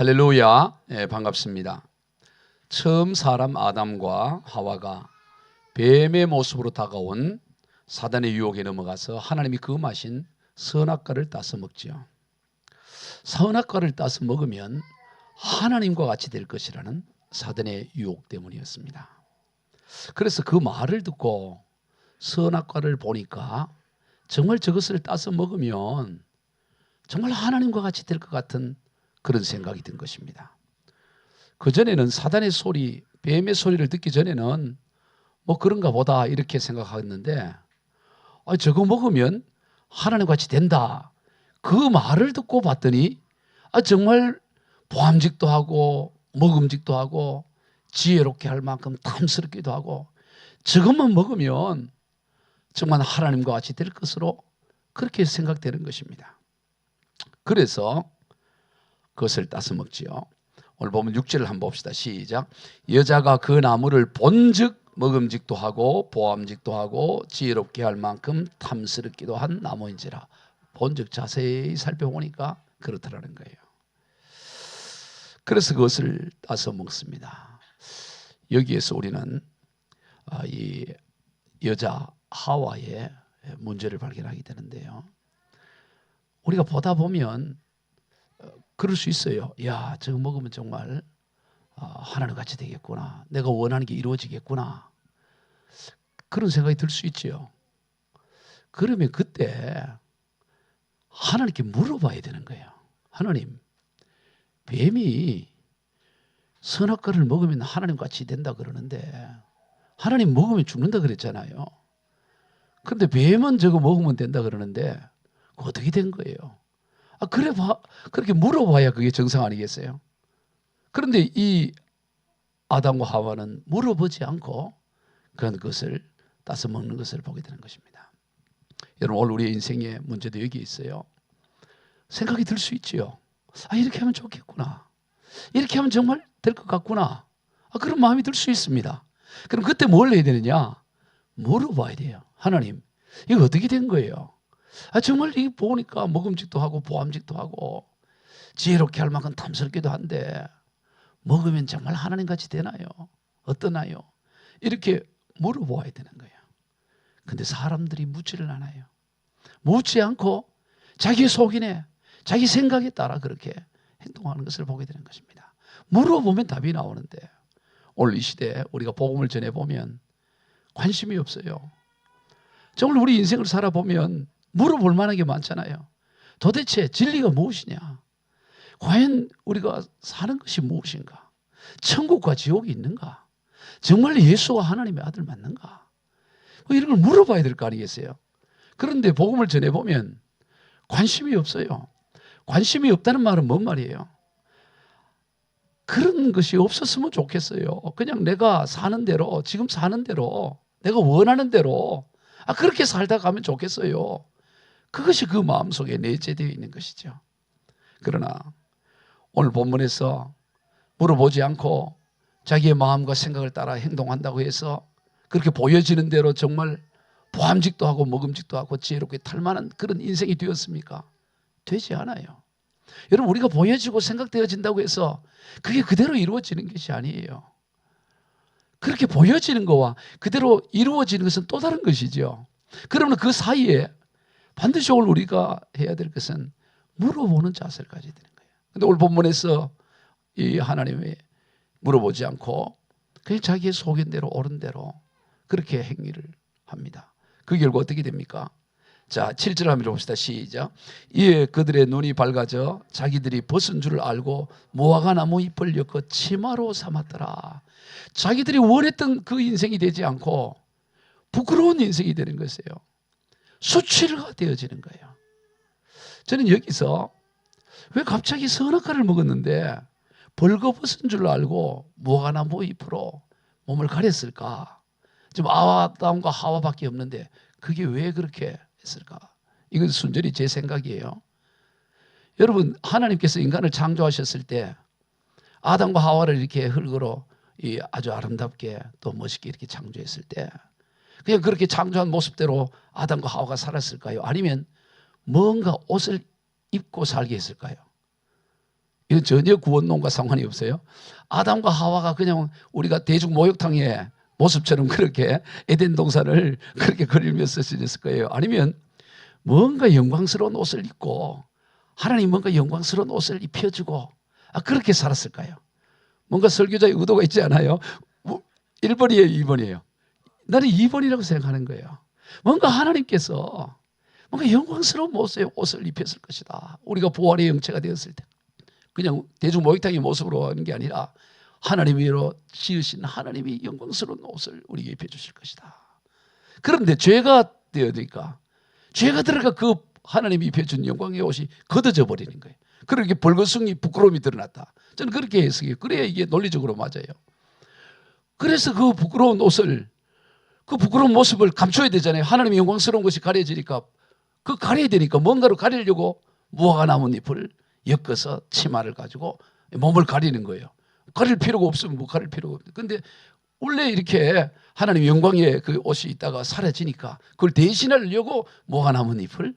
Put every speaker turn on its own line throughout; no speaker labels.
할렐루야. 반갑습니다. 처음 사람 아담과 하와가 뱀의 모습으로 다가온 사단의 유혹에 넘어가서 하나님이 금하신 선악과를 따서 먹지요. 선악과를 따서 먹으면 하나님과 같이 될 것이라는 사단의 유혹 때문이었습니다. 그래서 그 말을 듣고 선악과를 보니까 정말 저것을 따서 먹으면 정말 하나님과 같이 될 것 같은 그런 생각이 든 것입니다. 그전에는 사단의 소리, 뱀의 소리를 듣기 전에는 뭐 그런가 보다 이렇게 생각했는데 저거 먹으면 하나님과 같이 된다. 그 말을 듣고 봤더니 정말 보암직도 하고 먹음직도 하고 지혜롭게 할 만큼 탐스럽기도 하고 저것만 먹으면 정말 하나님과 같이 될 것으로 그렇게 생각되는 것입니다. 그래서 그것을 따서 먹지요. 오늘 보면 6절을 한번 봅시다. 시작. 여자가 그 나무를 본즉 먹음직도 하고 보암직도 하고 지혜롭게 할 만큼 탐스럽기도 한 나무인지라. 본즉 자세히 살펴보니까 그렇더라는 거예요. 그래서 그것을 따서 먹습니다. 여기에서 우리는 이 여자 하와의 문제를 발견하게 되는데요. 우리가 보다 보면 그럴 수 있어요. 야, 저거 먹으면 정말 하나님 같이 되겠구나. 내가 원하는 게 이루어지겠구나. 그런 생각이 들 수 있죠. 그러면 그때 하나님께 물어봐야 되는 거예요. 하나님, 뱀이 선악과를 먹으면 하나님 같이 된다 그러는데 하나님 먹으면 죽는다 그랬잖아요. 그런데 뱀은 저거 먹으면 된다 그러는데 그거 어떻게 된 거예요? 그렇게 물어봐야 그게 정상 아니겠어요? 그런데 이 아담과 하와는 물어보지 않고 그런 것을 따서 먹는 것을 보게 되는 것입니다. 여러분, 오늘 우리의 인생의 문제도 여기 있어요. 생각이 들 수 있지요. 이렇게 하면 좋겠구나. 이렇게 하면 정말 될 것 같구나. 그런 마음이 들 수 있습니다. 그럼 그때 뭘 해야 되느냐? 물어봐야 돼요. 하나님, 이거 어떻게 된 거예요? 정말 이 보니까 먹음직도 하고 보암직도 하고 지혜롭게 할 만큼 탐스럽기도 한데 먹으면 정말 하나님같이 되나요? 어떠나요? 이렇게 물어보아야 되는 거예요. 근데 사람들이 묻지를 않아요. 묻지 않고 자기 속이네, 자기 생각에 따라 그렇게 행동하는 것을 보게 되는 것입니다. 물어보면 답이 나오는데 오늘 이 시대에 우리가 복음을 전해보면 관심이 없어요. 정말 우리 인생을 살아보면 물어볼 만한 게 많잖아요. 도대체 진리가 무엇이냐? 과연 우리가 사는 것이 무엇인가? 천국과 지옥이 있는가? 정말 예수가 하나님의 아들 맞는가? 이런 걸 물어봐야 될 거 아니겠어요? 그런데 복음을 전해보면 관심이 없어요. 관심이 없다는 말은 뭔 말이에요? 그런 것이 없었으면 좋겠어요. 그냥 내가 사는 대로, 지금 사는 대로, 내가 원하는 대로 그렇게 살다 가면 좋겠어요. 그것이 그 마음속에 내재되어 있는 것이죠. 그러나 오늘 본문에서 물어보지 않고 자기의 마음과 생각을 따라 행동한다고 해서 그렇게 보여지는 대로 정말 보암직도 하고 먹음직도 하고 지혜롭게 탈만한 그런 인생이 되었습니까? 되지 않아요. 여러분, 우리가 보여지고 생각되어진다고 해서 그게 그대로 이루어지는 것이 아니에요. 그렇게 보여지는 것과 그대로 이루어지는 것은 또 다른 것이죠. 그러면 그 사이에 반드시 오늘 우리가 해야 될 것은 물어보는 자세를 가져야 되는 거예요. 그런데 오늘 본문에서 이 하나님이 물어보지 않고 그냥 자기의 소견대로 옳은 대로 그렇게 행위를 합니다. 그 결과 어떻게 됩니까? 자, 7절 한번 읽어봅시다. 시작. 이에 그들의 눈이 밝아져 자기들이 벗은 줄을 알고 무화과 나무 잎을 엮어 치마로 삼았더라. 자기들이 원했던 그 인생이 되지 않고 부끄러운 인생이 되는 것이에요. 수치가 되어지는 거예요. 저는 여기서 왜 갑자기 선악과를 먹었는데 벌거벗은 줄 알고 무화과나무 잎으로 몸을 가렸을까? 지금 아담과 하와밖에 없는데 그게 왜 그렇게 했을까? 이건 순전히 제 생각이에요. 여러분, 하나님께서 인간을 창조하셨을 때 아담과 하와를 이렇게 흙으로 아주 아름답게 또 멋있게 이렇게 창조했을 때 그냥 그렇게 창조한 모습대로 아담과 하와가 살았을까요? 아니면 뭔가 옷을 입고 살게 했을까요? 이건 전혀 구원론과 상관이 없어요. 아담과 하와가 그냥 우리가 대중 목욕탕의 모습처럼 그렇게 에덴 동산을 그렇게 그리면서 지냈을 거예요. 아니면 뭔가 영광스러운 옷을 입고 하나님 뭔가 영광스러운 옷을 입혀주고 그렇게 살았을까요? 뭔가 설교자의 의도가 있지 않아요? 1번이에요, 2번이에요? 나는 2번이라고 생각하는 거예요. 뭔가 하나님께서 뭔가 영광스러운 옷을 입혔을 것이다. 우리가 부활의 영체가 되었을 때 그냥 대중 목욕탕의 모습으로 하는 게 아니라 하나님으로 지으신 하나님이 영광스러운 옷을 우리에게 입혀주실 것이다. 그런데 죄가 되어니까 죄가 들어가 그 하나님이 입혀준 영광의 옷이 걷어져 버리는 거예요. 그렇게 벌거숭이 부끄러움이 드러났다. 저는 그렇게 해석해요. 그래야 이게 논리적으로 맞아요. 그래서 그 부끄러운 옷을 그 부끄러운 모습을 감춰야 되잖아요. 하나님의 영광스러운 것이 가려지니까 그 가려야 되니까 뭔가로 가리려고 무화과 나뭇잎을 엮어서 치마를 가지고 몸을 가리는 거예요. 가릴 필요가 없으면 뭐 가릴 필요가 없는데 근데 원래 이렇게 하나님 영광의 그 옷이 있다가 사라지니까 그걸 대신하려고 무화과 나뭇잎을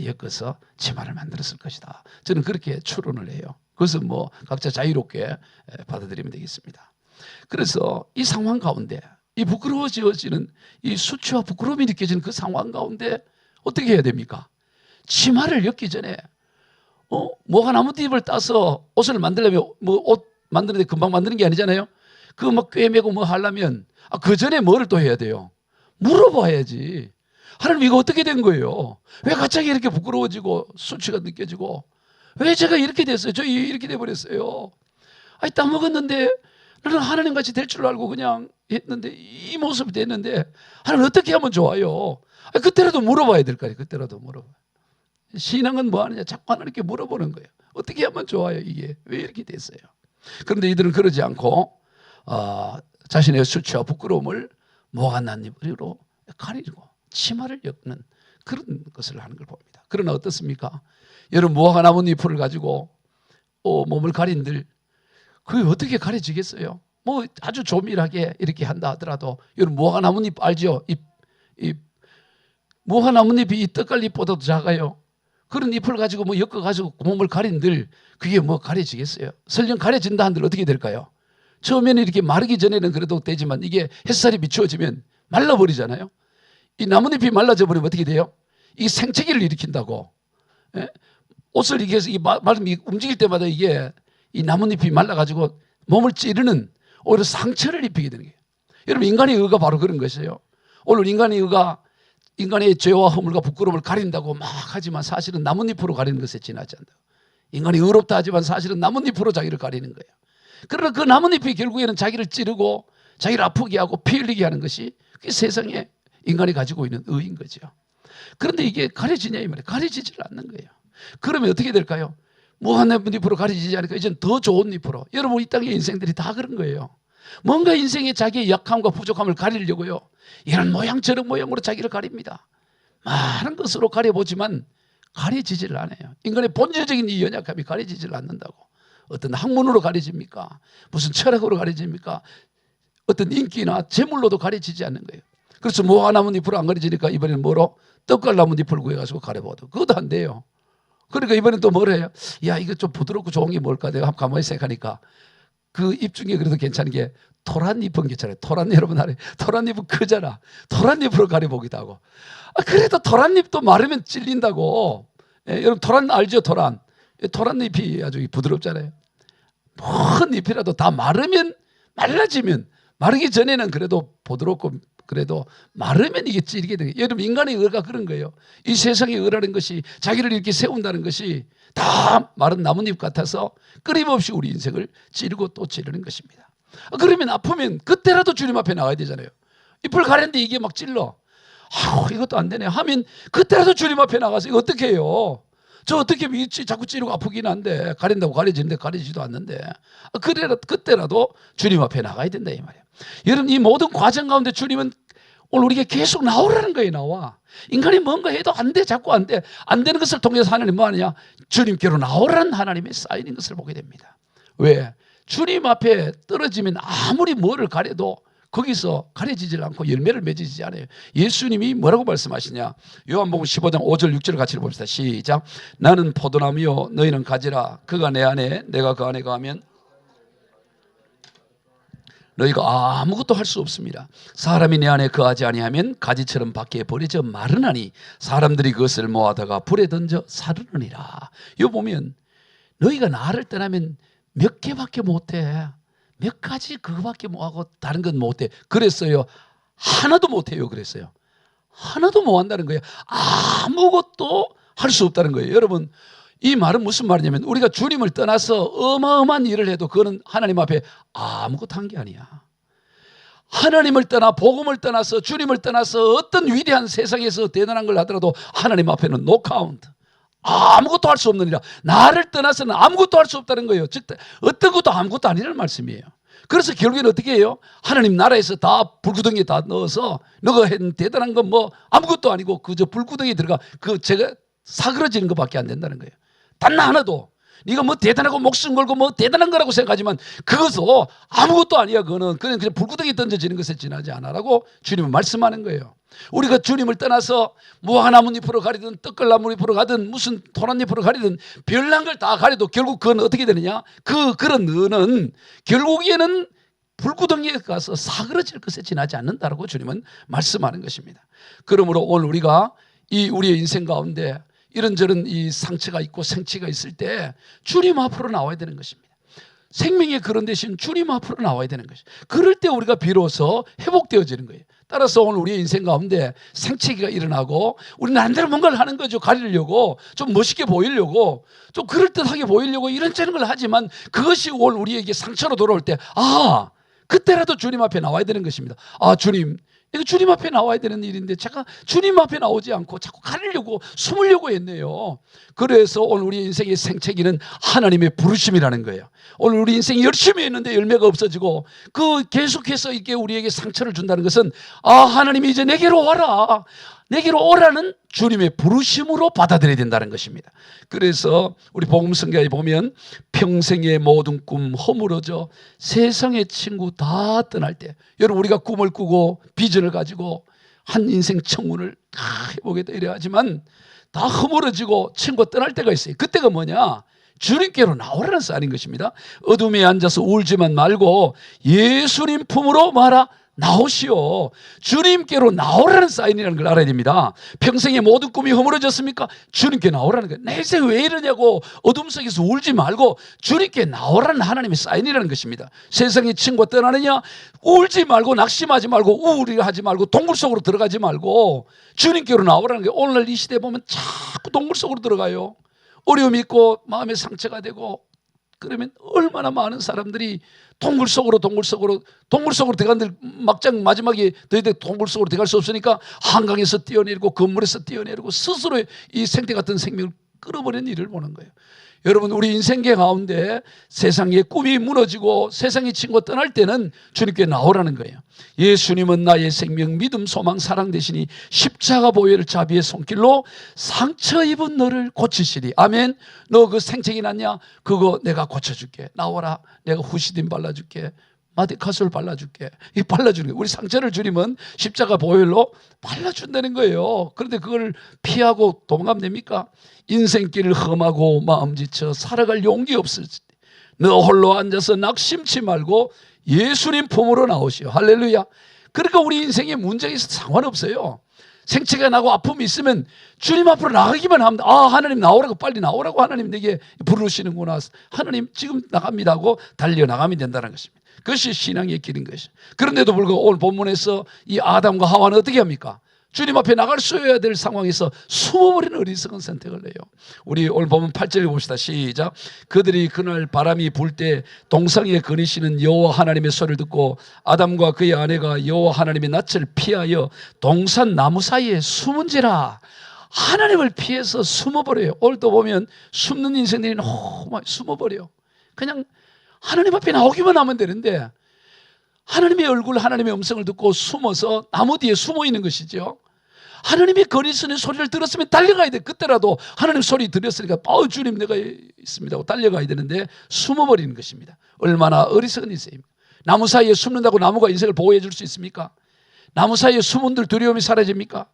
엮어서 치마를 만들었을 것이다. 저는 그렇게 추론을 해요. 그것은 뭐 각자 자유롭게 받아들이면 되겠습니다. 그래서 이 상황 가운데 이 부끄러워지어지는 이 수치와 부끄러움이 느껴지는 그 상황 가운데 어떻게 해야 됩니까? 치마를 엮기 전에 무화과 나뭇잎을 따서 옷을 만들려면 뭐 옷 만드는데 금방 만드는 게 아니잖아요. 그거 막 꿰매고 뭐 하려면 그 전에 뭐를 또 해야 돼요? 물어봐야지. 하나님 이거 어떻게 된 거예요? 왜 갑자기 이렇게 부끄러워지고 수치가 느껴지고 왜 제가 이렇게 됐어요? 저 이렇게 돼버렸어요. 아니 따먹었는데 나는 하나님같이 될 줄 알고 그냥 했는데 이 모습이 됐는데 하나님 어떻게 하면 좋아요? 그때라도 물어봐야 될 거 아니에요. 그때라도 물어봐. 신앙은 뭐 하느냐? 자꾸 하나님께 물어보는 거예요. 어떻게 하면 좋아요? 이게 왜 이렇게 됐어요? 그런데 이들은 그러지 않고 자신의 수치와 부끄러움을 무화과 나뭇잎으로 가리고 치마를 엮는 그런 것을 하는 걸 봅니다. 그러나 어떻습니까? 여러분 무화과 나뭇잎을 가지고 몸을 가린들 그게 어떻게 가려지겠어요? 뭐 아주 조밀하게 이렇게 한다 하더라도 여러분 무화과 나뭇잎 알죠? 무화과 나뭇잎이 이 떡갈잎보다도 작아요. 그런 잎을 가지고 뭐 엮어가지고 몸을 가린들 그게 뭐 가려지겠어요? 설령 가려진다 한들 어떻게 될까요? 처음에는 이렇게 마르기 전에는 그래도 되지만 이게 햇살이 비추어지면 말라버리잖아요. 이 나뭇잎이 말라져 버리면 어떻게 돼요? 이게 생채기를 일으킨다고. 예? 옷을 이게 움직일 때마다 이게 이 나뭇잎이 말라가지고 몸을 찌르는 오히려 상처를 입히게 되는 거예요. 여러분 인간의 의가 바로 그런 것이에요. 오늘 인간의 의가 인간의 죄와 허물과 부끄러움을 가린다고 막 하지만 사실은 나뭇잎으로 가리는 것에 지나지 않는다. 인간이 의롭다 하지만 사실은 나뭇잎으로 자기를 가리는 거예요. 그러나 그 나뭇잎이 결국에는 자기를 찌르고 자기를 아프게 하고 피 흘리게 하는 것이 그게 세상에 인간이 가지고 있는 의인 거죠. 그런데 이게 가려지냐 이 말이에요. 가려지질 않는 거예요. 그러면 어떻게 될까요? 무한 잎으로 가려지지 않으니까 이제는 더 좋은 잎으로. 여러분 이 땅의 인생들이 다 그런 거예요. 뭔가 인생의 자기의 약함과 부족함을 가리려고요. 이런 모양 저런 모양으로 자기를 가립니다. 많은 것으로 가려보지만 가려지질 않아요. 인간의 본질적인 이 연약함이 가려지질 않는다고. 어떤 학문으로 가려집니까? 무슨 철학으로 가려집니까? 어떤 인기나 재물로도 가려지지 않는 거예요. 그래서 무화과 나뭇잎으로 안 가려지니까 이번에는 뭐로? 떡갈 나뭇잎을 구해가지고 가려봐도 그것도 안 돼요. 그러니까 이번엔 또 뭘 해요? 야 이거 좀 부드럽고 좋은 게 뭘까? 내가 한번 가만히 생각하니까 그 잎 중에 그래도 괜찮은 게 토란잎은 괜찮아요. 토란 여러분 알아요? 토란잎은 크잖아. 토란잎으로 가려보기도 하고. 그래도 토란잎도 마르면 찔린다고. 여러분 토란 알죠? 토란. 토란잎이 아주 부드럽잖아요. 뭔 잎이라도 다 말라지면 마르기 전에는 그래도 부드럽고 그래도 마르면 이게 찌르게 되는 거예요. 여러분 인간의 의가 그런 거예요. 이 세상의 의라는 것이 자기를 이렇게 세운다는 것이 다 마른 나뭇잎 같아서 끊임없이 우리 인생을 찌르고 또 찌르는 것입니다. 그러면 아프면 그때라도 주님 앞에 나가야 되잖아요. 잎을 가렸는데 이게 막 찔러. 이것도 안 되네 하면 그때라도 주님 앞에 나가서 이거 어떻게 해요? 저 어떻게 자꾸 찌르고 아프긴 한데 가린다고 가려지는데 가려지지도 않는데 그때라도 주님 앞에 나가야 된다 이 말이에요. 여러분 이 모든 과정 가운데 주님은 오늘 우리에게 계속 나오라는 거예요. 나와. 인간이 뭔가 해도 안 돼. 자꾸 안 돼. 안 되는 것을 통해서 하나님 뭐 하느냐? 주님께로 나오라는 하나님의 사인인 것을 보게 됩니다. 왜? 주님 앞에 떨어지면 아무리 뭐를 가려도 거기서 가려지질 않고 열매를 맺지 않아요. 예수님이 뭐라고 말씀하시냐? 요한복음 15장 5절 6절을 같이 봅시다. 시작. 나는 포도나무요 너희는 가지라. 그가 내 안에 내가 그 안에 거하면 너희가 아무것도 할 수 없습니다. 사람이 내 안에 거하지 아니하면 가지처럼 밖에 버려져 마르나니 사람들이 그것을 모아다가 불에 던져 사르느니라. 이거 보면 너희가 나를 떠나면 몇 개밖에 못해. 몇 가지 그거밖에 못하고 다른 건 못해. 그랬어요. 하나도 못해요. 그랬어요. 하나도 못한다는 거예요. 아무것도 할 수 없다는 거예요. 여러분, 이 말은 무슨 말이냐면 우리가 주님을 떠나서 어마어마한 일을 해도 그거는 하나님 앞에 아무것도 한 게 아니야. 하나님을 떠나 복음을 떠나서 주님을 떠나서 어떤 위대한 세상에서 대단한 걸 하더라도 하나님 앞에는 no count. 아무것도 할 수 없느니라. 나를 떠나서는 아무것도 할 수 없다는 거예요. 즉 어떤 것도 아무것도 아니라는 말씀이에요. 그래서 결국에는 어떻게 해요? 하나님 나라에서 다 불구덩이에 다 넣어서 너가 한 대단한 건 뭐 아무것도 아니고 그저 불구덩이에 들어가 그 제가 사그러지는 것밖에 안 된다는 거예요. 단 하나도 네가 뭐 대단하고 목숨 걸고 뭐 대단한 거라고 생각하지만 그것은 아무것도 아니야. 그거는 그냥 불구덩이에 던져지는 것에 지나지 않아라고 주님은 말씀하는 거예요. 우리가 주님을 떠나서 무화과나뭇잎으로 가리든 떡갈나무잎으로 가든 무슨 토란잎으로 가리든 별난 걸 다 가려도 결국 그건 어떻게 되느냐? 그런 너는 결국에는 불구덩이에 가서 사그러질 것에 지나지 않는다라고 주님은 말씀하는 것입니다. 그러므로 오늘 우리가 이 우리의 인생 가운데 이런저런 이 상처가 있고 생치가 있을 때 주님 앞으로 나와야 되는 것입니다. 생명의 그런 대신 주님 앞으로 나와야 되는 것이죠. 그럴 때 우리가 비로소 회복되어지는 거예요. 따라서 오늘 우리의 인생 가운데 생치기가 일어나고 우리 나름대로 뭔가를 하는 거죠. 가리려고 좀 멋있게 보이려고 좀 그럴듯하게 보이려고 이런저런 걸 하지만 그것이 오늘 우리에게 상처로 돌아올 때 그때라도 주님 앞에 나와야 되는 것입니다. 주님, 이거 주님 앞에 나와야 되는 일인데 제가 주님 앞에 나오지 않고 자꾸 가리려고 숨으려고 했네요. 그래서 오늘 우리 인생의 생채기는 하나님의 부르심이라는 거예요. 오늘 우리 인생이 열심히 했는데 열매가 없어지고 그 계속해서 이게 우리에게 상처를 준다는 것은 하나님이 이제 내게로 와라. 내게로 오라는 주님의 부르심으로 받아들여야 된다는 것입니다. 그래서 우리 복음성가에 보면 평생의 모든 꿈 허물어져 세상의 친구 다 떠날 때 여러분 우리가 꿈을 꾸고 비전을 가지고 한 인생 청운을 다 해보겠다 이래 하지만 다 허물어지고 친구가 떠날 때가 있어요. 그때가 뭐냐? 주님께로 나오라는 사인인 것입니다. 어둠에 앉아서 울지만 말고 예수님 품으로 말아 나오시오. 주님께로 나오라는 사인이라는 걸 알아야 됩니다. 평생의 모든 꿈이 허물어졌습니까? 주님께 나오라는 거예요. 내 인생 왜 이러냐고 어둠 속에서 울지 말고 주님께 나오라는 하나님의 사인이라는 것입니다. 세상의 친구가 떠나느냐? 울지 말고 낙심하지 말고 우울해하지 말고 동굴 속으로 들어가지 말고 주님께로 나오라는 거예요. 오늘날 이 시대에 보면 자꾸 동굴 속으로 들어가요. 어려움이 있고 마음에 상처가 되고 그러면 얼마나 많은 사람들이 동굴 속으로 들어간들 막장 마지막에 너희들 동굴 속으로 들어갈 수 없으니까 한강에서 뛰어내리고 건물에서 뛰어내리고 스스로 이 생태 같은 생명을 끌어버리는 일을 보는 거예요. 여러분 우리 인생계 가운데 세상의 꿈이 무너지고 세상의 친구가 떠날 때는 주님께 나오라는 거예요. 예수님은 나의 생명 믿음 소망 사랑 되시니 십자가 보혈 자비의 손길로 상처 입은 너를 고치시리. 아멘. 너 그 생채기 났냐? 그거 내가 고쳐줄게. 나와라. 내가 후시딘 발라줄게. 마데카솔 발라줄게. 이 발라주는 거예요. 우리 상처를 주님은 십자가 보혈로 발라준다는 거예요. 그런데 그걸 피하고 도망가면 됩니까? 인생길을 험하고 마음 지쳐 살아갈 용기 없을 때 너 홀로 앉아서 낙심치 말고 예수님 품으로 나오시오. 할렐루야. 그러니까 우리 인생에 문제가 있어도 상관없어요. 생채가 나고 아픔이 있으면 주님 앞으로 나가기만 하면 하나님 나오라고 빨리 나오라고 하나님 내게 부르시는구나. 하나님 지금 나갑니다 하고 달려나가면 된다는 것입니다. 그것이 신앙의 길인 것이죠. 그런데도 불구하고 오늘 본문에서 이 아담과 하와는 어떻게 합니까? 주님 앞에 나갈 수 있어야 될 상황에서 숨어버리는 어리석은 선택을 해요. 우리 오늘 보면 8절에 봅시다. 시작. 그들이 그날 바람이 불 때 동상에 거니시는 여호와 하나님의 소리를 듣고 아담과 그의 아내가 여호와 하나님의 낯을 피하여 동산 나무 사이에 숨은지라. 하나님을 피해서 숨어버려요. 오늘도 보면 숨는 인생들이 너무 많이 숨어버려요. 그냥 하나님 앞에 나오기만 하면 되는데 하나님의 얼굴, 하나님의 음성을 듣고 숨어서 나무 뒤에 숨어 있는 것이죠. 하나님이 거리시는 소리를 들었으면 달려가야 돼. 그때라도 하나님 소리 들었으니까 주님 내가 있습니다 하고 달려가야 되는데 숨어버리는 것입니다. 얼마나 어리석은 인생입니까? 나무 사이에 숨는다고 나무가 인생을 보호해 줄 수 있습니까? 나무 사이에 숨은들 두려움이 사라집니까?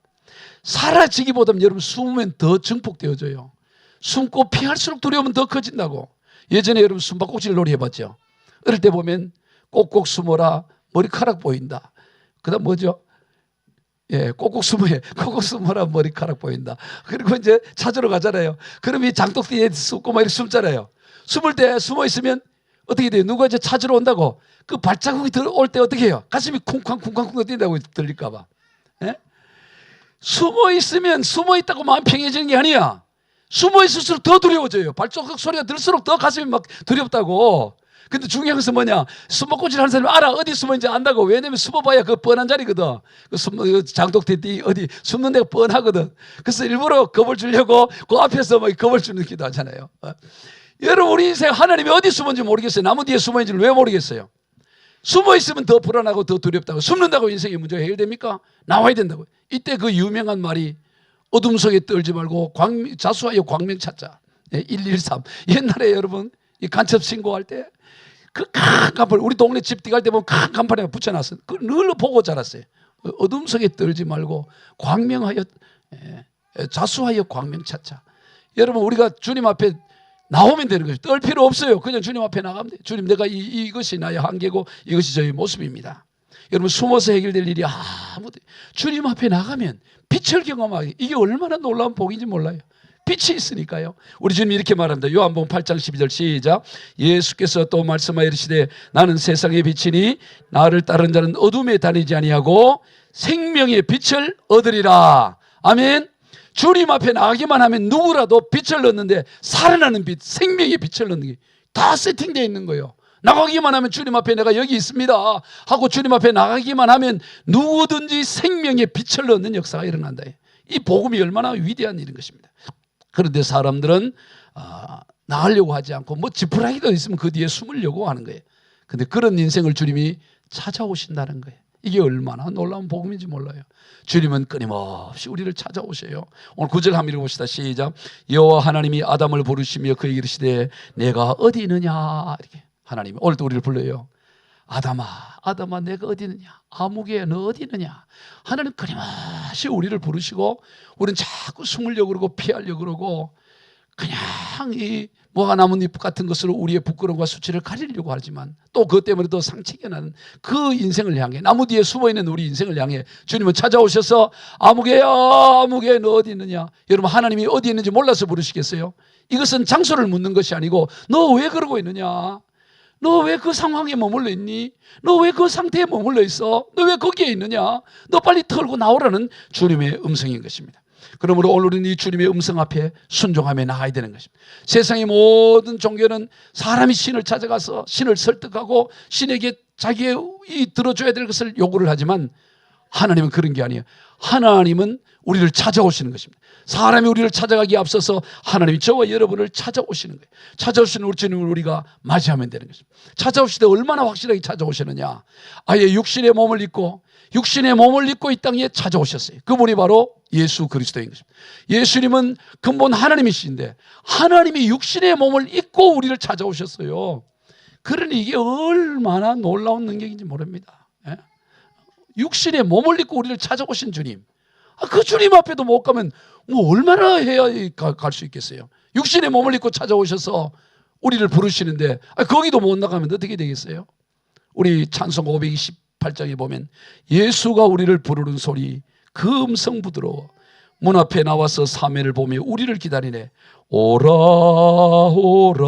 사라지기보다는 여러분 숨으면 더 증폭되어져요. 숨고 피할수록 두려움은 더 커진다고. 예전에 여러분 숨바꼭질 놀이 해봤죠? 어릴 때 보면 꼭꼭 숨어라 머리카락 보인다. 그 다음 뭐죠? 예, 꼭꼭 숨어라 머리카락 보인다. 그리고 이제 찾으러 가잖아요. 그럼 이 장독대에 숨고 막 이렇게 숨잖아요. 숨을 때 숨어 있으면 어떻게 돼요? 누가 이제 찾으러 온다고 그 발자국이 들어올 때 어떻게 해요? 가슴이 쿵쾅쿵쾅쿵쾅 뛴다고 들릴까봐. 예? 숨어 있으면 숨어 있다고 마음 평해지는 게 아니야. 숨어 있을수록 더 두려워져요. 발자국 소리가 들을수록 더 가슴이 막 두렵다고. 근데 중요한 것은 뭐냐? 숨바꼭질 하는 사람이 알아. 어디 숨어있는지 안다고. 왜냐면 숨어봐야 그 뻔한 자리거든. 그 장독대 어디 숨는 데가 뻔하거든. 그래서 일부러 겁을 주려고 그 앞에서 막 겁을 주는 기도 하잖아요. 여러분 우리 인생 하나님이 어디 숨은지 모르겠어요. 나무 뒤에 숨어있는지를 왜 모르겠어요? 숨어있으면 더 불안하고 더 두렵다고. 숨는다고 인생의 문제가 해결됩니까? 나와야 된다고. 이때 그 유명한 말이 어둠 속에 떨지 말고 자수하여 광명 찾자. 113. 옛날에 여러분 이 간첩 신고할 때 그 큰 간판, 우리 동네 집 뒤갈 때 보면 큰 간판에 붙여놨어요. 그걸 늘 보고 자랐어요. 어둠 속에 떨지 말고 광명하여 자수하여 광명 찾자. 여러분 우리가 주님 앞에 나오면 되는 거죠. 떨 필요 없어요. 그냥 주님 앞에 나가면 돼요. 주님 내가 이것이 나의 한계고 이것이 저의 모습입니다. 여러분 숨어서 해결될 일이 아무도 주님 앞에 나가면 빛을 경험하기 이게 얼마나 놀라운 복인지 몰라요. 빛이 있으니까요. 우리 주님이 이렇게 말합니다. 요한복음 8장 12절 시작. 예수께서 또 말씀하여 이르시되 나는 세상의 빛이니 나를 따르는 자는 어둠에 다니지 아니하고 생명의 빛을 얻으리라. 아멘. 주님 앞에 나가기만 하면 누구라도 빛을 얻는데 살아나는 빛, 생명의 빛을 얻는 게 다 세팅되어 있는 거예요. 나가기만 하면 주님 앞에 내가 여기 있습니다 하고 주님 앞에 나가기만 하면 누구든지 생명의 빛을 얻는 역사가 일어난다. 이 복음이 얼마나 위대한 일인 것입니다. 그런데 사람들은 나가려고 하지 않고 뭐 지푸라기가 있으면 그 뒤에 숨으려고 하는 거예요. 그런데 그런 인생을 주님이 찾아오신다는 거예요. 이게 얼마나 놀라운 복음인지 몰라요. 주님은 끊임없이 우리를 찾아오셔요. 오늘 9절 한번 읽어봅시다. 시작. 여호와 하나님이 아담을 부르시며 그에게 이르시되 내가 어디 있느냐. 이렇게 하나님이 오늘도 우리를 불러요. 아담아 내가 어디 있느냐. 아무개 너 어디 있느냐. 하나님 끊임없이 우리를 부르시고 우리는 자꾸 숨으려고 그러고 피하려고 그러고 그냥 이 뭐가 남은 잎 같은 것으로 우리의 부끄러움과 수치를 가리려고 하지만 또 그것 때문에 또 상처가 나는 그 인생을 향해 나무 뒤에 숨어있는 우리 인생을 향해 주님은 찾아오셔서 아무개야 아무개 너 어디 있느냐. 여러분 하나님이 어디 있는지 몰라서 부르시겠어요? 이것은 장소를 묻는 것이 아니고 너 왜 그러고 있느냐. 너 왜 그 상황에 머물러 있니? 너 왜 그 상태에 머물러 있어? 너 왜 거기에 있느냐? 너 빨리 털고 나오라는 주님의 음성인 것입니다. 그러므로 오늘은 이 주님의 음성 앞에 순종하며 나가야 되는 것입니다. 세상의 모든 종교는 사람이 신을 찾아가서 신을 설득하고 신에게 자기의 들어줘야 될 것을 요구를 하지만 하나님은 그런 게 아니에요. 하나님은 우리를 찾아오시는 것입니다. 사람이 우리를 찾아가기에 앞서서 하나님이 저와 여러분을 찾아오시는 거예요. 찾아오시는 우리 주님을 우리가 맞이하면 되는 것입니다. 찾아오실 때 얼마나 확실하게 찾아오시느냐. 아예 육신의 몸을 입고 이 땅에 찾아오셨어요. 그분이 바로 예수 그리스도인 것입니다. 예수님은 근본 하나님이신데 하나님이 육신의 몸을 입고 우리를 찾아오셨어요. 그러니 이게 얼마나 놀라운 능력인지 모릅니다. 육신의 몸을 입고 우리를 찾아오신 주님. 그 주님 앞에도 못 가면 뭐 얼마나 해야 갈 수 있겠어요. 육신의 몸을 입고 찾아오셔서 우리를 부르시는데 거기도 못 나가면 어떻게 되겠어요? 우리 찬송 528장에 보면 예수가 우리를 부르는 소리 그 음성 부드러워 문 앞에 나와서 사면을 보며 우리를 기다리네. 오라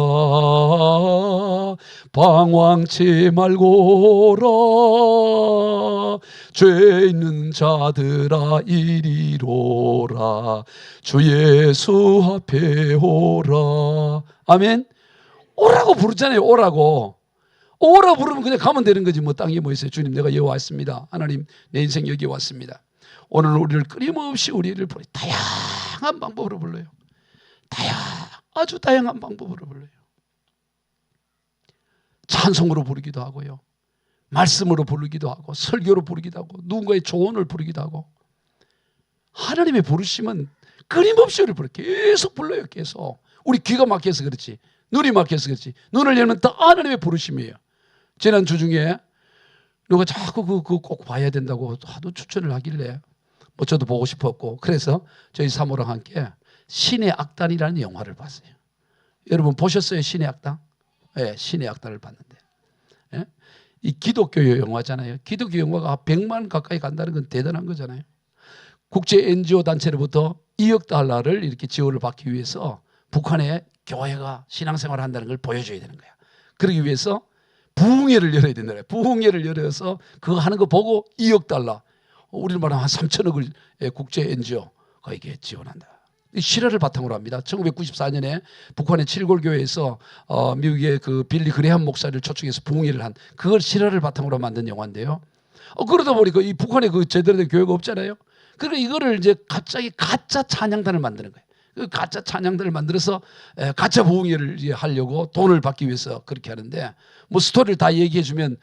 오라 방황치 말고 오라 죄 있는 자들아 이리로라 주 예수 앞에 오라. 아멘. 오라고 부르잖아요. 오라고. 오라 부르면 그냥 가면 되는 거지. 뭐 땅에 뭐 있어요. 주님 내가 여기 왔습니다. 하나님 내 인생 여기 왔습니다. 오늘 우리를 끊임없이 우리를 불러요. 다양한 방법으로 불러요. 아주 다양한 방법으로 불러요. 찬송으로 부르기도 하고요. 말씀으로 부르기도 하고 설교로 부르기도 하고 누군가의 조언을 부르기도 하고 하나님의 부르심은 끊임없이 우리를 불러요. 계속 불러요. 계속. 우리 귀가 막혀서 그렇지 눈이 막혀서 그렇지 눈을 열면 다 하나님의 부르심이에요. 지난주 중에 누가 자꾸 그거 꼭 봐야 된다고 하도 추천을 하길래 뭐 저도 보고 싶었고, 그래서 저희 사모랑 함께 신의 악단이라는 영화를 봤어요. 여러분 보셨어요? 신의 악단? 네, 신의 악단을 봤는데, 예? 이 기독교 영화잖아요. 기독교 영화가 100만 가까이 간다는 건 대단한 거잖아요. 국제 NGO 단체로부터 2억 달러를 이렇게 지원을 받기 위해서 북한에 교회가 신앙생활을 한다는 걸 보여줘야 되는 거야. 그러기 위해서 부흥회를 열어야 된다. 부흥회를 열어서 그거 하는 거 보고 2억 달러, 우리는 말하면 한 3천억을 국제 NGO가 이게 지원한다. 실화를 바탕으로 합니다. 1994년에 북한의 칠골교회에서 미국의 그 빌리 그레함 목사를 초청해서 부흥회를 한, 그걸 실화를 바탕으로 만든 영화인데요. 그러다 보니까 이 북한에 그 제대로 된 교회가 없잖아요. 그러니까 이거를 이제 갑자기 가짜 찬양단을 만드는 거예요. 그 가짜 찬양단을 만들어서 가짜 부흥회를 하려고 돈을 받기 위해서 그렇게 하는데, 뭐 스토리를 다 얘기해 주면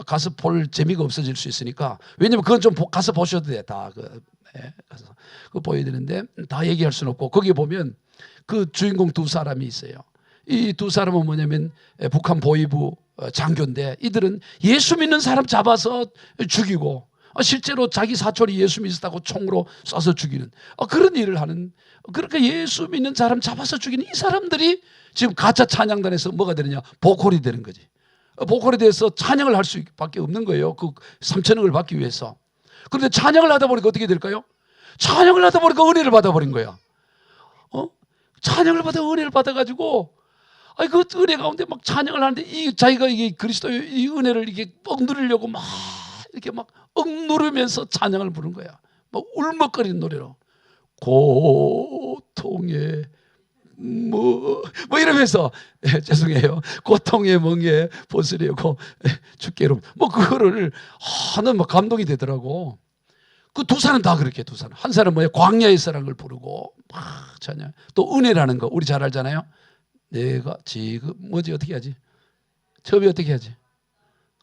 가서 볼 재미가 없어질 수 있으니까, 왜냐면 그건 좀 가서 보셔도 돼. 다 가서 그거 보여야 되는데 다 얘기할 수는 없고, 거기에 보면 그 주인공 두 사람이 있어요. 이 두 사람은 뭐냐면 북한 보위부 장교인데, 이들은 예수 믿는 사람 잡아서 죽이고 실제로 자기 사촌이 예수 믿었다고 총으로 쏴서 죽이는 그런 일을 하는, 그러니까 예수 믿는 사람 잡아서 죽이는 이 사람들이 지금 가짜 찬양단에서 뭐가 되느냐, 보컬이 되는 거지. 보컬에 대해서 찬양을 할 수밖에 없는 거예요. 그 3천억을 받기 위해서. 그런데 찬양을 하다 보니까 어떻게 될까요? 찬양을 하다 보니까 은혜를 받아버린 거야. 찬양을 받아 은혜를 받아가지고, 그 은혜 가운데 막 찬양을 하는데 자기가 이게 그리스도의 이 은혜를 이게 누리려고 막 이렇게 막 억누르면서 찬양을 부른 거야. 막 울먹거리는 노래로 고통의 뭐 이러면서 죄송해요. 고통의 멍에 벗으려고 주께로 뭐 그거를 하는 막 감동이 되더라고. 그 두 사람 다 그렇게, 두 사람. 한 사람 뭐야, 광야의 사랑을 부르고 막 찬양. 또 은혜라는 거 우리 잘 알잖아요. 내가 지금 뭐지, 어떻게 하지? 처음에 어떻게 하지?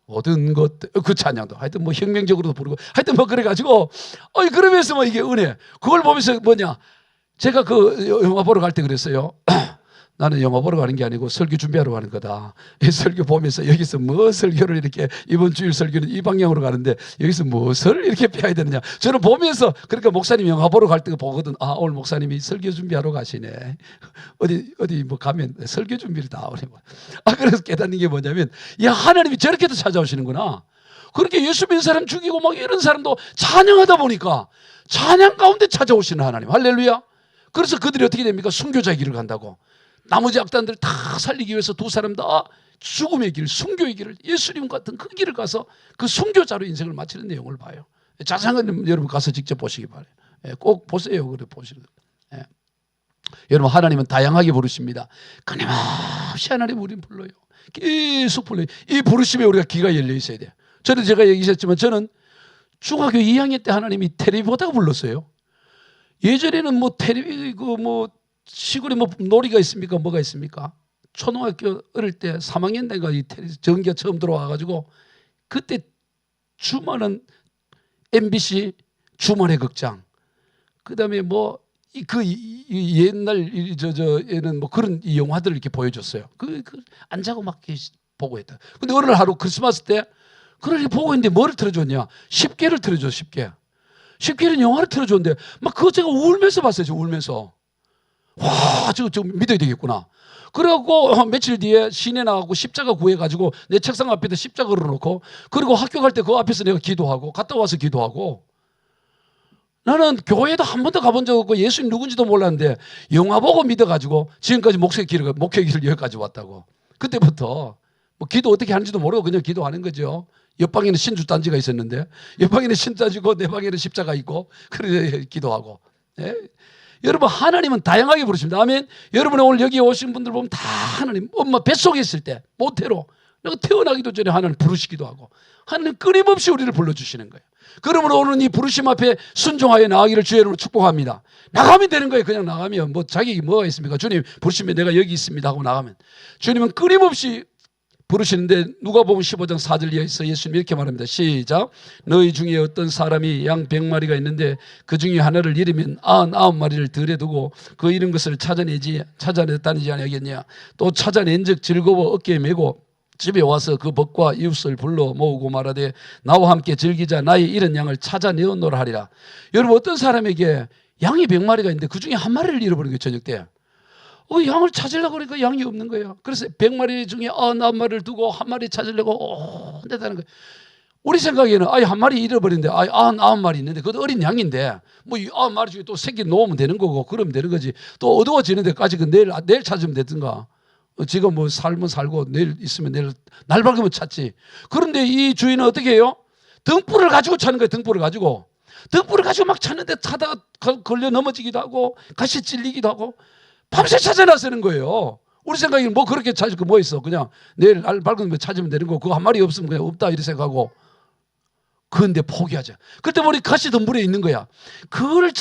모든 것, 그 찬양도 하여튼 뭐 혁명적으로도 부르고 하여튼 뭐 그래가지고 그러면서 뭐 이게 은혜, 그걸 보면서 뭐냐, 제가 그 영화 보러 갈 때 그랬어요. 나는 영화 보러 가는 게 아니고 설교 준비하러 가는 거다. 이 설교 보면서 여기서 뭐 설교를 이렇게, 이번 주일 설교는 이 방향으로 가는데 여기서 무엇을 이렇게 빼야 되느냐. 저는 보면서, 그러니까 목사님 영화 보러 갈 때 보거든. 오늘 목사님이 설교 준비하러 가시네. 어디 뭐 가면 설교 준비를 다 하네. 그래서 깨닫는 게 뭐냐면, 야, 하나님이 저렇게도 찾아오시는구나. 그렇게 예수 믿는 사람 죽이고 막 이런 사람도 찬양하다 보니까 찬양 가운데 찾아오시는 하나님. 할렐루야. 그래서 그들이 어떻게 됩니까? 순교자의 길을 간다고. 나머지 악단들을 다 살리기 위해서 두 사람 다 죽음의 길, 순교의 길을, 예수님 같은 그 길을 가서 그 순교자로 인생을 마치는 내용을 봐요. 자세한 여러분 가서 직접 보시기 바래요. 꼭 보세요. 그래 보시는. 여러분, 하나님은 다양하게 부르십니다. 끊임없이 하나님 우리는 불러요. 계속 불러요. 이 부르심에 우리가 귀가 열려 있어야 돼요. 저는 제가 얘기했지만, 저는 중학교 2학년 때 하나님이 텔레비 보다가 불렀어요. 예전에는 뭐 텔레비 뭐 시골에 뭐 놀이가 있습니까? 뭐가 있습니까? 초등학교 어릴 때 3학년 때가 이 전기가 처음 들어와가지고, 그때 주말은 MBC 주말의 극장, 그 다음에 뭐 옛날 얘는 뭐 그런 이 영화들을 이렇게 보여줬어요. 안 자고 막 보고 했다. 근데 어느 날 하루 크리스마스 때 그렇게 보고 있는데 뭐를 틀어줬냐? 10개를 틀어줘. 10개. 10개는 영화를 틀어줬는데 막 그거 제가 울면서 봤어요. 저 울면서. 와, 저거 믿어야 되겠구나. 그래갖고 며칠 뒤에 시내 나가고 십자가 구해가지고 내 책상 앞에다 십자가 걸어놓고, 그리고 학교 갈 때 그 앞에서 내가 기도하고, 갔다 와서 기도하고. 나는 교회도 한 번도 가본 적 없고 예수님 누군지도 몰랐는데 영화 보고 믿어가지고 지금까지 목회 길을 여기까지 왔다고. 그때부터 뭐 기도 어떻게 하는지도 모르고 그냥 기도하는 거죠. 옆방에는 신주단지가 있었는데, 옆방에는 신자지고 내 방에는 십자가 있고, 그래서 기도하고. 네? 여러분, 하나님은 다양하게 부르십니다. 아멘. 여러분, 오늘 여기 오신 분들 보면 다 하나님, 엄마 뱃속에 있을 때 모태로 내가 태어나기도 전에 하나님 부르시기도 하고, 하나님 끊임없이 우리를 불러주시는 거예요. 그러므로 오늘 이 부르심 앞에 순종하여 나가기를 주의 이름으로 축복합니다. 나가면 되는 거예요. 그냥 나가면 뭐 자격이 뭐가 있습니까? 주님 부르시면 내가 여기 있습니다 하고 나가면, 주님은 끊임없이 부르시는데, 누가복음 15장 4절 이하에서 예수님 이렇게 말합니다. 시작. 너희 중에 어떤 사람이 양 100마리가 있는데 그 중에 하나를 잃으면 99마리를 들에 두고 그 잃은 것을 찾아내다니지 아니하겠냐. 또 찾아낸 즉 즐거워 어깨에 메고 집에 와서 그 벗과 이웃을 불러 모으고 말하되 나와 함께 즐기자. 나의 잃은 양을 찾아내었노라 하리라. 여러분, 어떤 사람에게 양이 100마리가 있는데 그 중에 한 마리를 잃어버린 거예요. 저녁 때. 양을 찾으려고 그러니까 양이 없는 거예요. 그래서 100마리 중에 99마리를 두고 한 마리 찾으려고 온다는 거예요. 우리 생각에는 한 마리 잃어버린데 99마리 있는데 그것도 어린 양인데 뭐 9마리 중에 또 새끼 놓으면 되는 거고 그러면 되는 거지. 또 어두워지는 데까지 그 내일 찾으면 되든가. 지금 뭐 살면 살고 내일 있으면 내일 날 밝으면 찾지. 그런데 이 주인은 어떻게 해요? 등불을 가지고 찾는 거예요. 등불을 가지고 막 찾는데 찾다가 걸려 넘어지기도 하고 가시 찔리기도 하고 밤새 찾아 나서는 거예요. 우리 생각에는 뭐 그렇게 찾을 거 뭐 있어. 그냥 내일 날 밝으면 찾으면 되는 거. 그거 한 마리 없으면 그냥 없다 이렇게 생각하고. 그런데 포기하자. 그때 우리 가시 덤불에 있는 거야. 그걸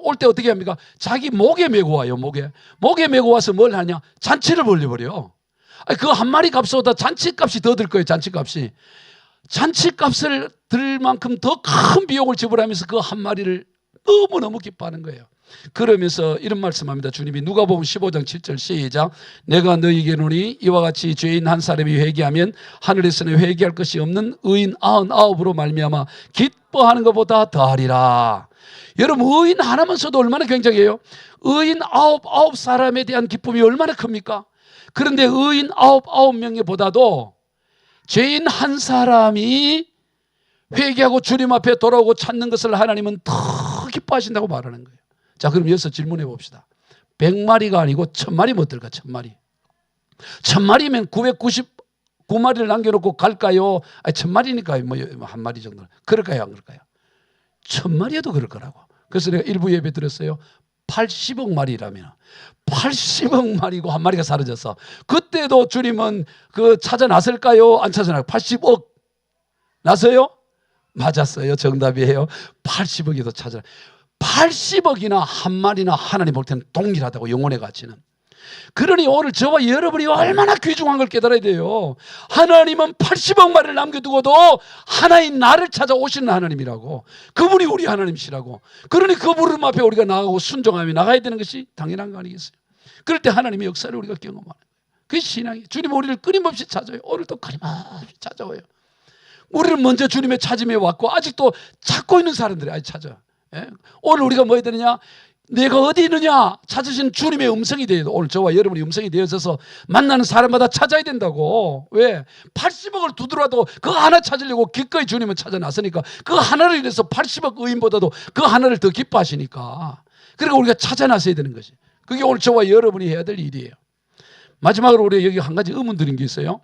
올 때 어떻게 합니까? 자기 목에 메고 와요. 목에 메고 와서 뭘 하냐? 잔치를 벌려버려. 그 한 마리 값보다 잔치값이 더 들 거예요. 잔치값이. 잔치값을 들 만큼 더 큰 비용을 지불하면서 그 한 마리를 너무너무 기뻐하는 거예요. 그러면서 이런 말씀합니다. 주님이 누가복음 15장 7절 시작. 내가 너희에게 이르노니 이와 같이 죄인 한 사람이 회개하면 하늘에서는 회개할 것이 없는 의인 99으로 말미암아 기뻐하는 것보다 더하리라. 여러분, 의인 하나만 써도 얼마나 굉장해요. 의인 99 사람에 대한 기쁨이 얼마나 큽니까? 그런데 의인 99명에 보다도 죄인 한 사람이 회개하고 주님 앞에 돌아오고 찾는 것을 하나님은 더 기뻐하신다고 말하는 거예요. 자, 그럼 여기서 질문해 봅시다. 100마리가 아니고 1000마리면 어떨까? 1000마리. 1000마리면 999마리를 남겨놓고 갈까요? 1000마리니까 뭐 한 마리 정도. 그럴까요? 안 그럴까요? 1000마리여도 그럴 거라고. 그래서 내가 일부 예배 드렸어요. 80억 마리라면 80억 마리고 한 마리가 사라졌어. 그때도 주님은 찾아 나설까요? 안 찾아 나요? 80억 나서요? 맞았어요. 정답이에요. 80억에도 찾아. 80억이나 한 마리나 하나님 볼 때는 동일하다고. 영혼의 가치는. 그러니 오늘 저와 여러분이 얼마나 귀중한 걸 깨달아야 돼요. 하나님은 80억 마리를 남겨두고도 하나인 나를 찾아오시는 하나님이라고. 그분이 우리 하나님이시라고. 그러니 그 부름 앞에 우리가 나가고 순종하며 나가야 되는 것이 당연한 거 아니겠어요? 그럴 때 하나님의 역사를 우리가 경험하는 거예요. 그게 신앙이에요. 주님 우리를 끊임없이 찾아요. 오늘도 끊임없이 찾아와요. 우리를 먼저 주님의 찾음에 왔고 아직도 찾고 있는 사람들이 아직 찾아. 예? 오늘 우리가 뭐 해야 되느냐? 내가 어디 있느냐? 찾으신 주님의 음성이 되어야 돼. 오늘 저와 여러분의 음성이 되어져서 만나는 사람마다 찾아야 된다고. 왜? 80억을 두드려도 그 하나 찾으려고 기꺼이 주님을 찾아 나서니까 그 하나를 인해서 80억 의인보다도 그 하나를 더 기뻐하시니까. 그러니까 우리가 찾아 나서야 되는 것이. 그게 오늘 저와 여러분이 해야 될 일이에요. 마지막으로 우리 여기 한 가지 의문 드린 게 있어요.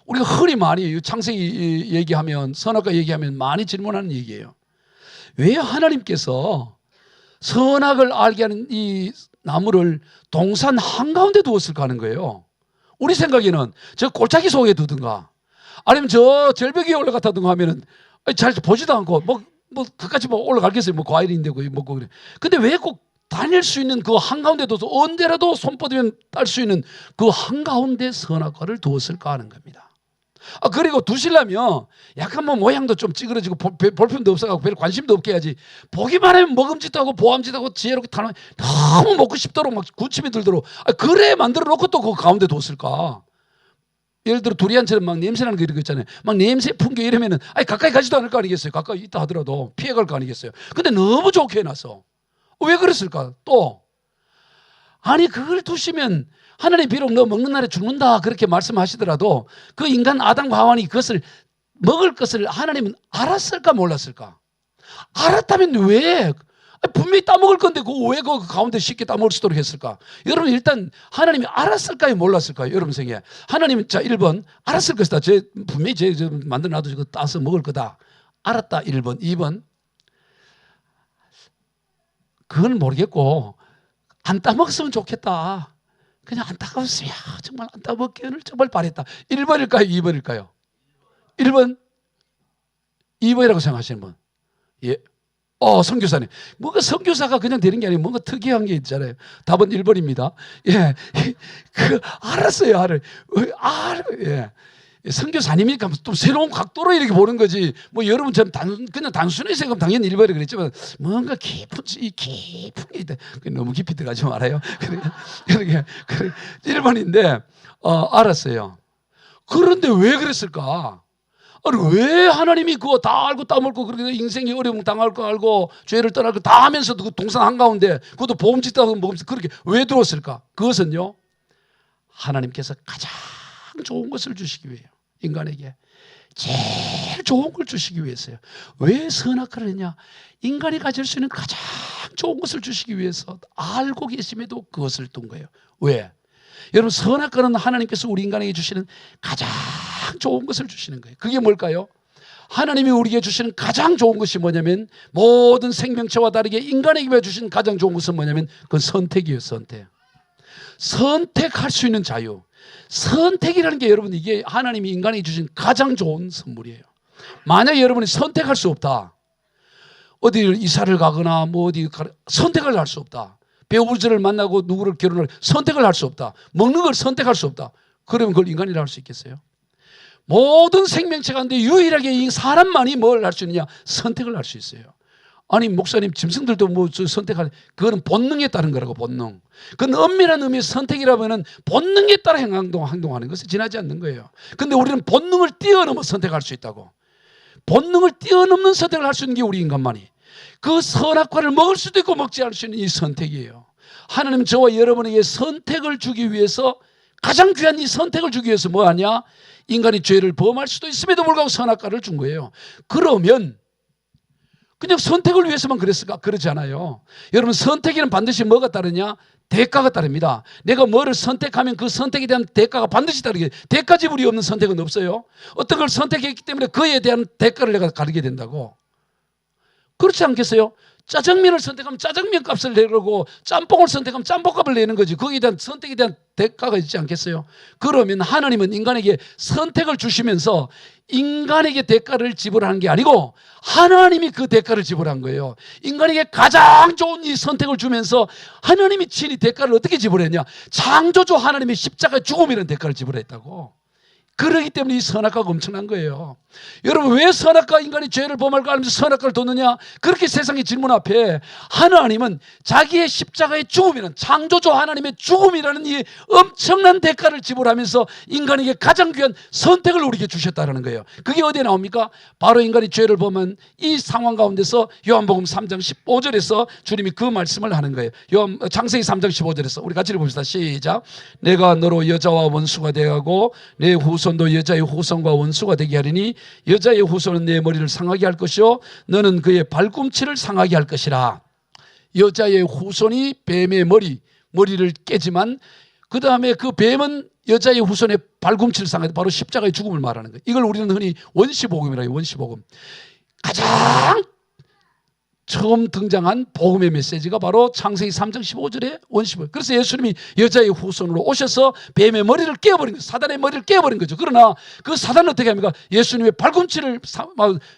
우리가 흔히 많이 창세기 얘기하면, 선악과 얘기하면 많이 질문하는 얘기예요. 왜 하나님께서 선악을 알게 하는 이 나무를 동산 한가운데 두었을까 하는 거예요. 우리 생각에는 저 골짜기 속에 두든가 아니면 저 절벽 위에 올라갔다든가 하면은 잘 보지도 않고 뭐 그까지 뭐 올라가겠어요. 뭐 과일인데 뭐 먹고 그래. 근데 왜 꼭 다닐 수 있는 그 한가운데 둬서 언제라도 손 뻗으면 딸 수 있는 그 한가운데 선악과를 두었을까 하는 겁니다. 그리고 두시려면 약간 뭐 모양도 좀 찌그러지고 볼품도 없어가고 별 관심도 없게 해야지. 보기만 하면 먹음직도 하고 보암직도 하고 지혜롭게 타는 너무 먹고 싶도록 막 군침이 들도록 그래 만들어 놓고 또 그 가운데 뒀을까. 예를 들어 두리안처럼 막 냄새나는 거 이런 거 있잖아요. 막 냄새 풍겨 이러면은 가까이 가지도 않을 거 아니겠어요. 가까이 있다 하더라도 피해갈 거 아니겠어요. 근데 너무 좋게 해놨어. 왜 그랬을까? 또 아니 그걸 두시면 하나님 비록 너 먹는 날에 죽는다 그렇게 말씀하시더라도 그 인간 아담과 하와니 그것을 먹을 것을 하나님은 알았을까 몰랐을까? 알았다면 왜? 분명히 따먹을 건데 왜 그 가운데 쉽게 따먹을 수 있도록 했을까? 여러분 일단 하나님이 알았을까요 몰랐을까요? 여러분 생각에 하나님은 자 1번 알았을 것이다. 분명히 제 만들어놔도 이거 따서 먹을 거다. 알았다 1번. 2번 그건 모르겠고 안 따먹었으면 좋겠다. 그냥 안 따먹었으면 정말 안 따먹기를 정말 바랬다. 1번일까요? 2번일까요? 1번? 2번이라고 생각하시는 분? 예. 선교사님. 뭔가 선교사가 그냥 되는 게 아니고 뭔가 특이한 게 있잖아요. 답은 1번입니다. 예. 알았어요. 예. 선교사님이니까 또 새로운 각도로 이렇게 보는 거지. 뭐 여러분처럼 그냥 단순히 생각하면 당연히 1번이 그랬지만 뭔가 깊은 게 있다. 너무 깊이 들어가지 말아요. 그러니까 1번인데 알았어요. 그런데 왜 그랬을까? 아니, 왜 하나님이 그거 다 알고 따먹고 그렇게 인생이 어려움 당할 거 알고 죄를 떠날 거 다 하면서도 그 동산 한가운데 그것도 보험 짓다고 먹으면서 그렇게 왜 들어왔을까? 그것은요, 하나님께서 가장 좋은 것을 주시기 위해요. 인간에게 제일 좋은 걸 주시기 위해서요. 왜 선악과를 했냐? 인간이 가질 수 있는 가장 좋은 것을 주시기 위해서 알고 계심에도 그것을 둔 거예요. 왜? 여러분, 선악과는 하나님께서 우리 인간에게 주시는 가장 좋은 것을 주시는 거예요. 그게 뭘까요? 하나님이 우리에게 주시는 가장 좋은 것이 뭐냐면, 모든 생명체와 다르게 인간에게 주신 가장 좋은 것은 뭐냐면 그건 선택이에요. 선택. 선택할 수 있는 자유. 선택이라는 게 여러분, 이게 하나님이 인간에게 주신 가장 좋은 선물이에요. 만약에 여러분이 선택할 수 없다, 어디 이사를 가거나 뭐 어디 선택을 할 수 없다, 배우자를 만나고 누구를 결혼할 선택을 할 수 없다, 먹는 걸 선택할 수 없다, 그러면 그걸 인간이라 할 수 있겠어요? 모든 생명체 가운데 유일하게 이 사람만이 뭘 할 수 있느냐? 선택을 할 수 있어요. 아니, 목사님, 짐승들도 뭐 선택할, 그거는 본능에 따른 거라고. 본능. 그건 엄밀한 의미의 선택이라면은 본능에 따라 행동하는 것에 지나지 않는 거예요. 근데 우리는 본능을 뛰어넘어 선택할 수 있다고. 본능을 뛰어넘는 선택을 할 수 있는 게 우리 인간만이. 그 선악과를 먹을 수도 있고 먹지 않을 수 있는 이 선택이에요. 하나님은 저와 여러분에게 선택을 주기 위해서, 가장 귀한 이 선택을 주기 위해서 뭐 하냐? 인간이 죄를 범할 수도 있음에도 불구하고 선악과를 준 거예요. 그러면 그냥 선택을 위해서만 그랬을까? 그러지 않아요. 여러분, 선택에는 반드시 뭐가 따르냐? 대가가 따릅니다. 내가 뭐를 선택하면 그 선택에 대한 대가가 반드시 따르게. 대가 지불이 없는 선택은 없어요. 어떤 걸 선택했기 때문에 그에 대한 대가를 내가 가르게 된다고. 그렇지 않겠어요? 짜장면을 선택하면 짜장면 값을 내려고, 짬뽕을 선택하면 짬뽕 값을 내는 거지. 거기에 대한 선택에 대한 대가가 있지 않겠어요? 그러면 하나님은 인간에게 선택을 주시면서 인간에게 대가를 지불하는 게 아니고 하나님이 그 대가를 지불한 거예요. 인간에게 가장 좋은 이 선택을 주면서 하나님이 친히 대가를 어떻게 지불했냐? 창조주 하나님의 십자가 죽음이라는 대가를 지불했다고. 그러기 때문에 이 선악과가 엄청난 거예요. 여러분, 왜 선악과, 인간이 죄를 범할까 하면서 선악과를 뒀느냐? 그렇게 세상의 질문 앞에 하나님은 자기의 십자가의 죽음이라는, 창조주 하나님의 죽음이라는 이 엄청난 대가를 지불하면서 인간에게 가장 귀한 선택을 우리에게 주셨다는 거예요. 그게 어디에 나옵니까? 바로 인간이 죄를 범한 이 상황 가운데서 요한복음 3장 15절에서 주님이 그 말씀을 하는 거예요. 창세기 3장 15절에서 우리 같이 읽어봅시다. 시작. 내가 너로 여자와 원수가 되어가고 내 후손도 여자의 후손과 원수가 되게 하리니 여자의 후손은 내 머리를 상하게 할 것이요 너는 그의 발꿈치를 상하게 할 것이라. 여자의 후손이 뱀의 머리를 깨지만 그 다음에 그 뱀은 여자의 후손의 발꿈치를 상하게, 바로 십자가의 죽음을 말하는 거예요. 이걸 우리는 흔히 원시복음이라고 해요. 원시복음. 가장 처음 등장한 복음의 메시지가 바로 창세기 3장 15절의 원시복음. 그래서 예수님이 여자의 후손으로 오셔서 뱀의 머리를 깨어버린 거예요. 사단의 머리를 깨어버린 거죠. 그러나 그 사단은 어떻게 합니까? 예수님의 발꿈치를,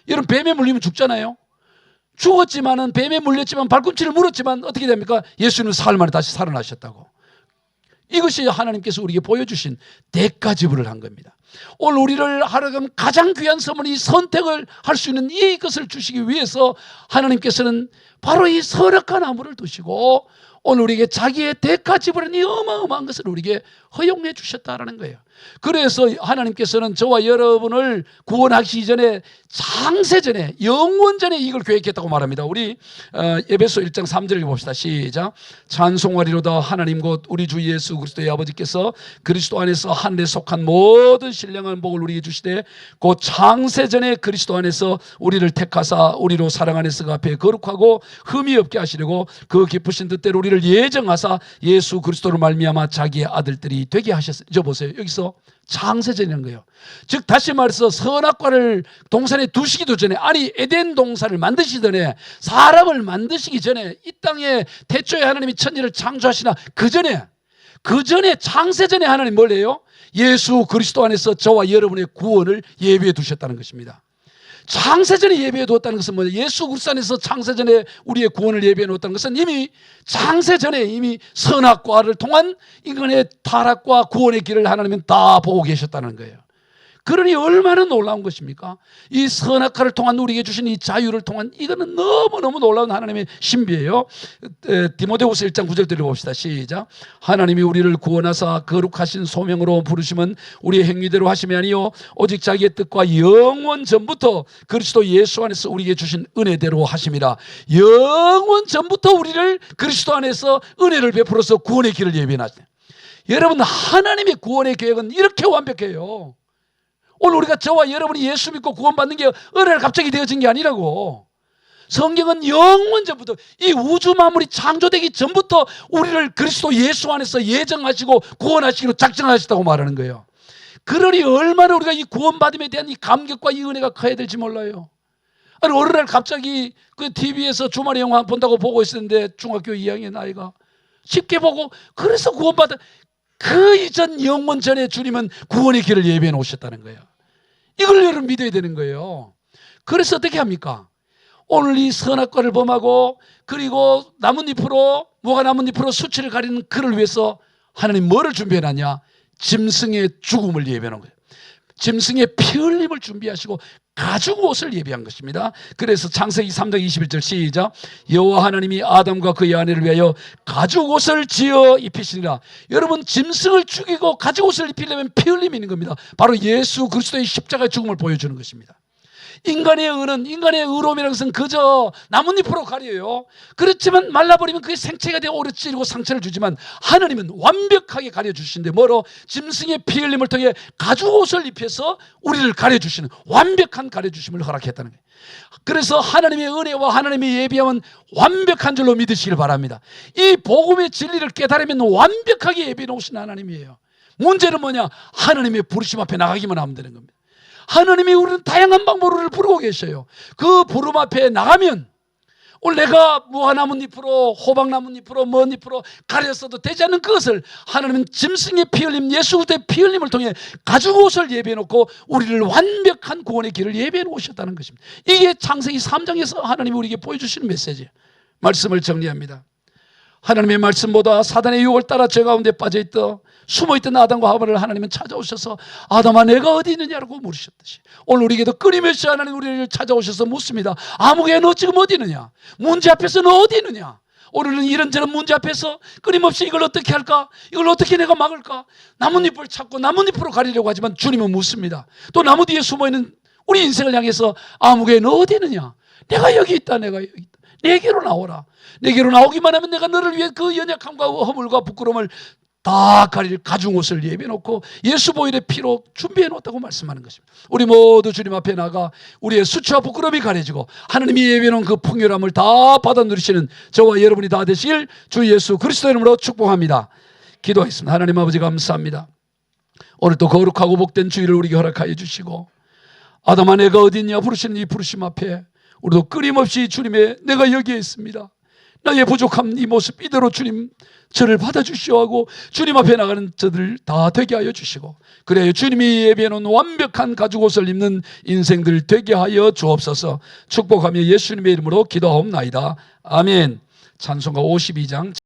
여러분, 뱀에 물리면 죽잖아요. 죽었지만은, 뱀에 물렸지만, 발꿈치를 물었지만 어떻게 됩니까? 예수님은 사흘 만에 다시 살아나셨다고. 이것이 하나님께서 우리에게 보여주신 대가 지불을 한 겁니다. 오늘 우리를 하여금 가장 귀한 선물이 선택을 할 수 있는 이것을 주시기 위해서 하나님께서는 바로 이 선악과 나무를 두시고 오늘 우리에게 자기의 대가 지불은 이 어마어마한 것을 우리에게 허용해 주셨다라는 거예요. 그래서 하나님께서는 저와 여러분을 구원하시기 전에, 창세전에, 영원전에 이걸 계획했다고 말합니다. 우리 에베소 1장 3절을 봅시다. 시작. 찬송하리로다 하나님 곧 우리 주 예수 그리스도의 아버지께서 그리스도 안에서 하늘에 속한 모든 신령한 복을 우리에게 주시되 곧 창세전에 그리스도 안에서 우리를 택하사 우리로 사랑 안에서 그 앞에 거룩하고 흠이 없게 하시려고 그 기쁘신 뜻대로 우리를 예정하사 예수 그리스도로 말미암아 자기의 아들들이 되게 하셨어요. 저 보세요. 여기서 창세전이라는 거예요. 즉 다시 말해서 선악과를 동산에 두시기도 전에, 아니 에덴 동산을 만드시기 전에, 사람을 만드시기 전에, 이 땅에 태초에 하나님이 천지를 창조하시나 그 전에 창세전에 하나님 뭘 해요? 예수 그리스도 안에서 저와 여러분의 구원을 예비해 두셨다는 것입니다. 창세전에 예비해 두었다는 것은 뭐냐? 예수 그리스도 안에서 창세전에 우리의 구원을 예비해 놓았다는 것은 이미 창세전에 이미 선악과를 통한 인간의 타락과 구원의 길을 하나님은 다 보고 계셨다는 거예요. 그러니 얼마나 놀라운 것입니까? 이 선악과를 통한 우리에게 주신 이 자유를 통한 이거는 너무너무 놀라운 하나님의 신비예요. 디모데후서 1장 9절 들어봅시다. 시작. 하나님이 우리를 구원하사 거룩하신 소명으로 부르심은 우리의 행위대로 하심이 아니요 오직 자기의 뜻과 영원 전부터 그리스도 예수 안에서 우리에게 주신 은혜대로 하심이라. 영원 전부터 우리를 그리스도 안에서 은혜를 베풀어서 구원의 길을 예비하시네. 여러분, 하나님의 구원의 계획은 이렇게 완벽해요. 오늘 우리가 저와 여러분이 예수 믿고 구원받는 게 은혜가 갑자기 되어진 게 아니라고. 성경은 영원 전부터, 이 우주 만물이 창조되기 전부터 우리를 그리스도 예수 안에서 예정하시고 구원하시기로 작정하셨다고 말하는 거예요. 그러니 얼마나 우리가 이 구원받음에 대한 이 감격과 이 은혜가 커야 될지 몰라요. 아니, 어느 날 갑자기 그 TV에서 주말에 영화 본다고 보고 있었는데 중학교 2학년 아이가 쉽게 보고, 그래서 구원받아. 그 이전 영원 전에 주님은 구원의 길을 예비해 놓으셨다는 거예요. 이걸 여러분 믿어야 되는 거예요. 그래서 어떻게 합니까? 오늘 이 선악과를 범하고 그리고 나뭇잎으로, 뭐가 나뭇잎으로 수치를 가리는 그를 위해서 하나님 뭐를 준비해 놨냐? 짐승의 죽음을 예비해 놓은 거예요. 짐승의 피 흘림을 준비하시고 가죽 옷을 예비한 것입니다. 그래서 창세기 3장 21절 시작. 여호와 하나님이 아담과 그의 아내를 위하여 가죽 옷을 지어 입히시니라. 여러분, 짐승을 죽이고 가죽 옷을 입히려면 피 흘림이 있는 겁니다. 바로 예수 그리스도의 십자가의 죽음을 보여주는 것입니다. 인간의 의는, 인간의 의로움이라는 것은 그저 나뭇잎으로 가려요. 그렇지만 말라버리면 그게 생체가 되어 오래 찌르고 상처를 주지만 하나님은 완벽하게 가려주시는데 뭐로? 짐승의 피 흘림을 통해 가죽 옷을 입혀서 우리를 가려주시는 완벽한 가려주심을 허락했다는 거예요. 그래서 하나님의 은혜와 하나님의 예비함은 완벽한 줄로 믿으시길 바랍니다. 이 복음의 진리를 깨달으면 완벽하게 예비해 놓으신 하나님이에요. 문제는 뭐냐? 하나님의 부르심 앞에 나가기만 하면 되는 겁니다. 하나님이 우리는 다양한 방법으로 우리를 부르고 계셔요. 그 부름 앞에 나가면 오늘 내가 무화나뭇잎으로, 호박나뭇잎으로, 뭔 잎으로 가렸어도 되지 않는 그것을 하나님은 짐승의 피 흘림, 예수 그리스도의 피 흘림을 통해 가죽 옷을 예비해 놓고 우리를 완벽한 구원의 길을 예비해 놓으셨다는 것입니다. 이게 창세기 3장에서 하나님이 우리에게 보여주시는 메시지예요. 말씀을 정리합니다. 하나님의 말씀보다 사단의 유혹을 따라 죄 가운데 빠져있던 숨어있던 아담과 하와를 하나님은 찾아오셔서 아담아 내가 어디 있느냐라고 물으셨듯이 오늘 우리에게도 끊임없이 하나님 우리를 찾아오셔서 묻습니다. 아무개 너 지금 어디 있느냐? 문제 앞에서 너 어디 있느냐? 오늘은 이런저런 문제 앞에서 끊임없이 이걸 어떻게 할까? 이걸 어떻게 내가 막을까? 나뭇잎을 찾고 나뭇잎으로 가리려고 하지만 주님은 묻습니다. 또 나무 뒤에 숨어있는 우리 인생을 향해서 아무개 너 어디 있느냐? 내가 여기 있다. 내가 여기 있다. 내게로 나오라. 내게로 나오기만 하면 내가 너를 위해 그 연약함과 허물과 부끄러움을 다 가릴 가죽 옷을 예비해 놓고 예수 보혈의 피로 준비해 놓았다고 말씀하는 것입니다. 우리 모두 주님 앞에 나가 우리의 수치와 부끄러움이 가려지고 하나님이 예비해 놓은 그 풍요함을 다 받아 누리시는 저와 여러분이 다 되시길 주 예수 그리스도 이름으로 축복합니다. 기도하겠습니다. 하나님 아버지 감사합니다. 오늘 또 거룩하고 복된 주일을 우리에게 허락하여 주시고 아담아 내가 어디 있냐 부르시는 이 부르심 앞에 우리도 끊임없이 주님의 내가 여기에 있습니다. 나의 부족한 이 모습 이대로 주님 저를 받아주시오 하고 주님 앞에 나가는 저들 다 되게 하여 주시고 그래야 주님이 예비해 놓은 완벽한 가죽 옷을 입는 인생들 되게 하여 주옵소서. 축복하며 예수님의 이름으로 기도하옵나이다. 아멘. 찬송가 52장